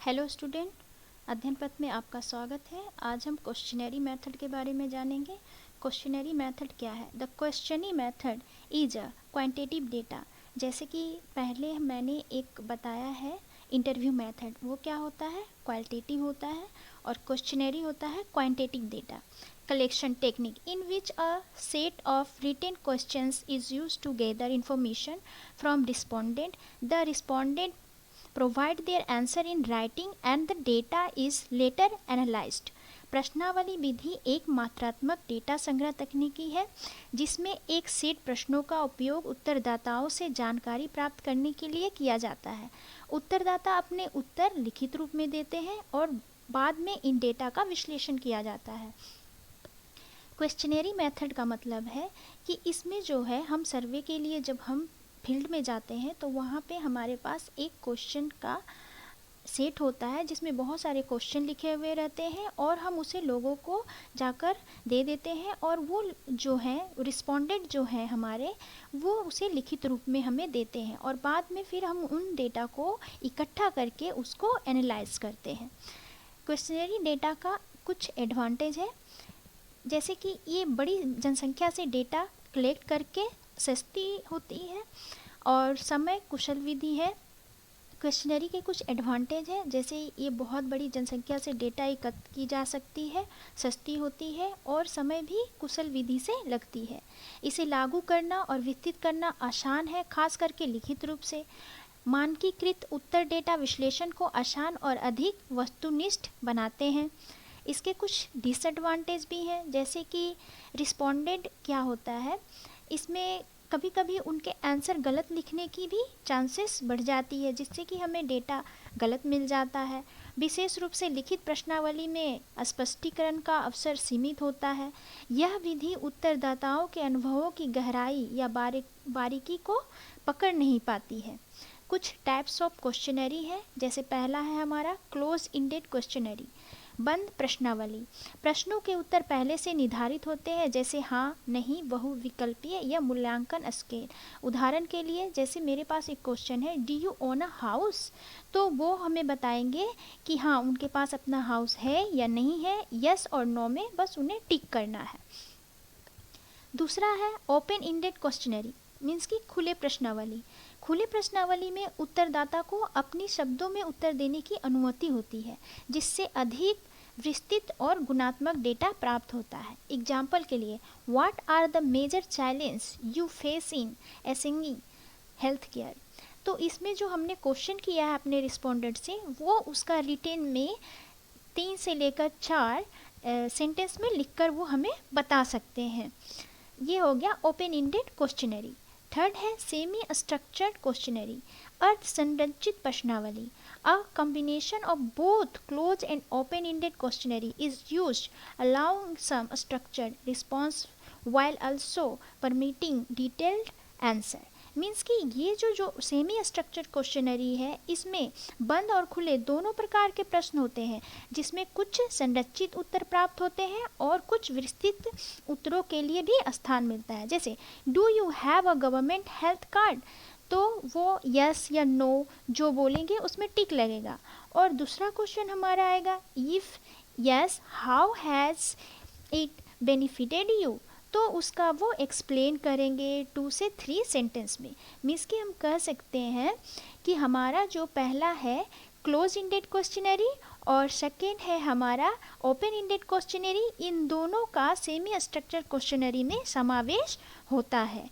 Hello student, अध्ययन पथ में आपका स्वागत है। आज हम क्वेश्चनरी मेथड के बारे में जानेंगे। क्वेश्चनरी मेथड क्या है? The questioning method is a quantitative data. जैसे कि पहले मैंने एक बताया है इंटरव्यू मेथड, वो क्या होता है? क्वालिटेटिव होता है, और क्वेश्चनरी होता है quantitative data collection technique in which a set of written questions is used to gather information from respondent. The respondent provide their answer in writing and the data is later analyzed. प्रश्नावली विधि एक मात्रात्मक data संग्रह तकनीकी है जिसमें एक set प्रश्नों का उपयोग उत्तरदाताओं से जानकारी प्राप्त करने के लिए किया जाता है। उत्तरदाता अपने उत्तर लिखित रूप में देते हैं और बाद में इन डेटा का विश्लेषण किया जाता है। क्वेश्चनरी मेथड का मतलब है कि इसमें जो है हम सर्वे के लिए जब हम फील्ड में जाते हैं तो वहाँ पे हमारे पास एक क्वेश्चन का सेट होता है जिसमें बहुत सारे क्वेश्चन लिखे हुए रहते हैं और हम उसे लोगों को जाकर दे देते हैं और वो जो है रिस्पोंडेंट जो है हमारे, वो उसे लिखित रूप में हमें देते हैं और बाद में फिर हम उन डेटा को इकट्ठा करके उसको एनालाइज करते हैं। क्वेश्चनरी डेटा का कुछ एडवांटेज है, जैसे कि ये बड़ी जनसंख्या से डेटा कलेक्ट करके सस्ती होती है और समय कुशल विधि है। क्वेश्चनरी के कुछ एडवांटेज हैं, जैसे ये बहुत बड़ी जनसंख्या से डेटा एकत्र की जा सकती है, सस्ती होती है और समय भी कुशल विधि से लगती है। इसे लागू करना और विस्तृत करना आसान है, खास करके लिखित रूप से। मानकीकृत उत्तर डेटा विश्लेषण को आसान और अधिक वस्तुनिष्ठ बनाते हैं। इसके कुछ डिसएडवांटेज भी हैं, जैसे कि रिस्पोंडेंट क्या होता है, इसमें कभी कभी उनके आंसर गलत लिखने की भी चांसेस बढ़ जाती है जिससे कि हमें डेटा गलत मिल जाता है। विशेष रूप से लिखित प्रश्नावली में स्पष्टीकरण का अवसर सीमित होता है। यह विधि उत्तरदाताओं के अनुभवों की गहराई या बारीकी को पकड़ नहीं पाती है। कुछ टाइप्स ऑफ क्वेश्चनरी है, जैसे पहला है हमारा क्लोज इंडेड क्वेश्चनरी, बंद प्रश्नावली। प्रश्नों के उत्तर पहले से निर्धारित होते हैं, जैसे हाँ, नहीं, बहुविकल्पीय या मूल्यांकन स्केल। उदाहरण के लिए जैसे मेरे पास एक क्वेश्चन है, do you own a house, तो वो हमें बताएंगे कि हाँ उनके पास अपना हाउस है या नहीं है, यस और नो में बस उन्हें टिक करना है। दूसरा है ओपन इंडेड क्वेश्चनरी, मीन्स कि खुले प्रश्नावली। खुले प्रश्नावली में उत्तरदाता को अपनी शब्दों में उत्तर देने की अनुमति होती है, जिससे अधिक विस्तृत और गुणात्मक डेटा प्राप्त होता है। एग्जाम्पल के लिए, what are the major challenge you face in accessing health care. तो इसमें जो हमने क्वेश्चन किया है अपने रिस्पोंडेंट से, वो उसका रिटेन में 3 से लेकर 4 सेंटेंस में लिखकर वो हमें बता सकते हैं। ये हो गया ओपन इंडेड क्वेश्चनरी। थर्ड है सेमी स्ट्रक्चर्ड क्वेश्चनरी, अर्थ संरचित प्रश्नावली। A combination of both closed and open-ended questionnaire is used, allowing some structured response while also permitting detailed answer. Means कि ये जो सेमी स्ट्रक्चर्ड क्वेश्चनरी है, इसमें बंद और खुले दोनों प्रकार के प्रश्न होते हैं, जिसमें कुछ संरचित उत्तर प्राप्त होते हैं और कुछ विस्तृत उत्तरों के लिए भी स्थान मिलता है। जैसे do you have a government health card, तो वो यस या नो जो बोलेंगे उसमें टिक लगेगा। और दूसरा क्वेश्चन हमारा आएगा, if yes how has it benefited you, तो उसका वो एक्सप्लेन करेंगे 2 से 3 सेंटेंस में। मीन्स कि हम कह सकते हैं कि हमारा जो पहला है क्लोज इंडेड क्वेश्चनरी और सेकेंड है हमारा ओपन इंडेड क्वेश्चनरी, इन दोनों का सेमी स्ट्रक्चर क्वेश्चनरी में समावेश होता है।